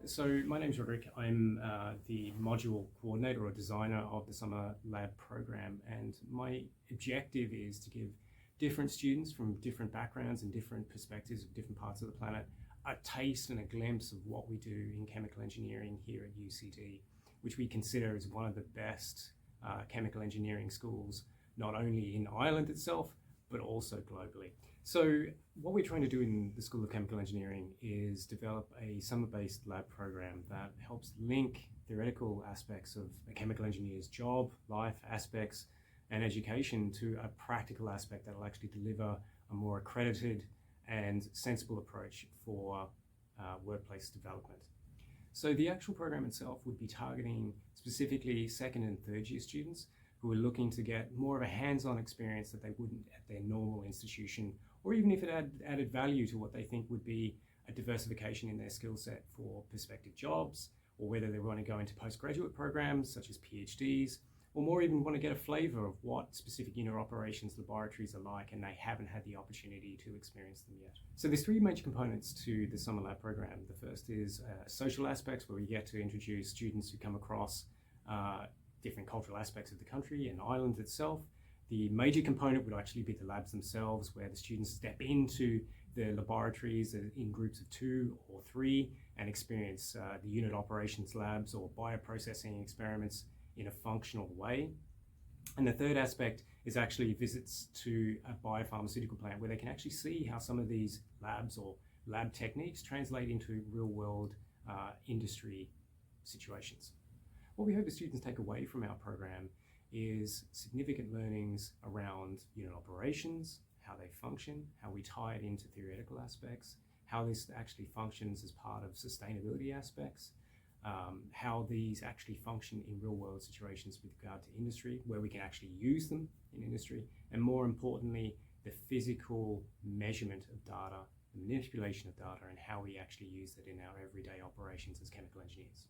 So my name's Roderick. I'm the module coordinator or designer of the summer lab program, and my objective is to give different students from different backgrounds and different perspectives of different parts of the planet a taste and a glimpse of what we do in chemical engineering here at UCD, which we consider as one of the best chemical engineering schools, not only in Ireland itself, but also globally. So what we're trying to do in the School of Chemical Engineering is develop a summer-based lab program that helps link theoretical aspects of a chemical engineer's job, life aspects, and education to a practical aspect that will actually deliver a more accredited and sensible approach for workplace development. So the actual program itself would be targeting specifically second and third year students who are looking to get more of a hands-on experience that they wouldn't at their normal institution, or even if it added value to what they think would be a diversification in their skill set for prospective jobs, or whether they want to go into postgraduate programs such as PhDs, or more even want to get a flavor of what specific unit operations laboratories are like and they haven't had the opportunity to experience them yet. So there's three major components to the summer lab program. The first is social aspects, where we get to introduce students who come across different cultural aspects of the country and Ireland itself. The major component would actually be the labs themselves, where the students step into the laboratories in groups of 2 or 3 and experience the unit operations labs or bioprocessing experiments in a functional way. And the third aspect is actually visits to a biopharmaceutical plant, where they can actually see how some of these labs or lab techniques translate into real-world industry situations. What we hope the students take away from our program is significant learnings around unit operations, how they function, how we tie it into theoretical aspects, how this actually functions as part of sustainability aspects, how these actually function in real-world situations with regard to industry, where we can actually use them in industry, and more importantly, the physical measurement of data, the manipulation of data, and how we actually use it in our everyday operations as chemical engineers.